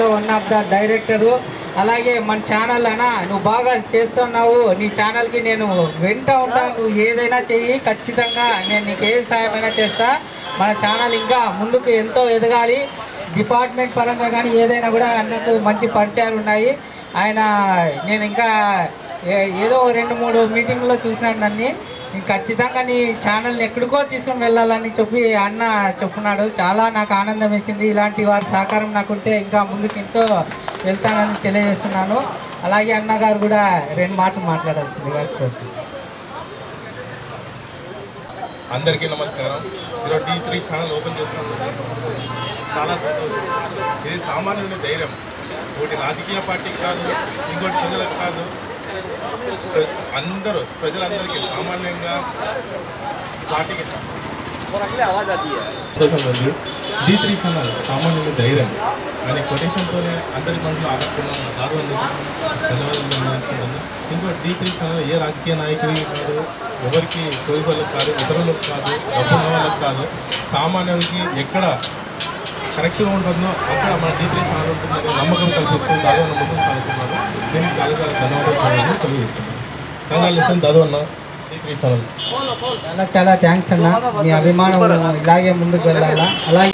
టీవీలో one of the director. అలాగే మన ఛానల్ అన్న నువ్వు బాగా చేస్తున్నావు, నీ ఛానల్కి నేను వెంట ఉంటాను, నువ్వు ఏదైనా చెయ్యి, ఖచ్చితంగా నేను నీకు ఏ సాయమైనా చేస్తా. మన ఛానల్ ఇంకా ముందుకు ఎంతో ఎదగాలి. డిపార్ట్మెంట్ పరంగా కానీ ఏదైనా కూడా అన్నకు మంచి పరిచయాలు ఉన్నాయి. నేను ఇంకా ఏదో 2-3 మీటింగ్లో చూసినాను నన్ను. ఖచ్చితంగా నీ ఛానల్ని ఎక్కడికో తీసుకొని వెళ్ళాలని చెప్పి అన్న చెప్పున్నాడు. చాలా నాకు ఆనందం వేసింది. ఇలాంటి వారి సహకారం నాకుంటే ఇంకా ముందుకు ఎంతో వెళ్తానని తెలియజేస్తున్నాను. అలాగే అన్నగారు కూడా 2 మాటలు మాట్లాడాల్సింది గారు. అందరికీ నమస్కారం. ఈరోజు D3 ఛానల్ ఓపెన్ చేస్తున్నాను. చాలా సంతోషం. ఇది సామాన్యుని ధైర్యం. ఒకటి రాజకీయ పార్టీకి కాదు, ఇంకోటి ప్రజలకు కాదు, అందరూ ప్రజలందరికీ సామాన్యంగా పార్టీకి సంతోషంగా ఉంది. D3 ఛానల్ సామాన్యుని ధైర్యం అనే కొటేషన్తోనే అందరి మనసులో ఆకట్టుకున్నాను. ధన్యవాదాలు. ఇంకోటి D3 ఛానల్ ఏ రాజకీయ నాయకుడికి కాదు, ఎవరికి కోరికలకు కాదు, ఇతరులకు కాదు, డబ్బున్న వాళ్ళకి కాదు, సామాన్యుడికి ఎక్కడ కరెక్ట్గా ఉంటుందో అక్కడ మన D3 ఛానల్ ఉంటుందని నమ్మకం కల్పిస్తుంది. దాదాపు నమ్మకం సాగుతున్నాను. దీనికి చాలా చాలా ధన్యవాదాలు తెలియజేస్తున్నాను. కంగ్రాచులేషన్ దాదాపు అన్న D3 ఛానల్. చాలా థ్యాంక్స్ అన్న. మీ అభిమానం ఇలాగే ముందుకు వెళ్ళాలా. అలాగే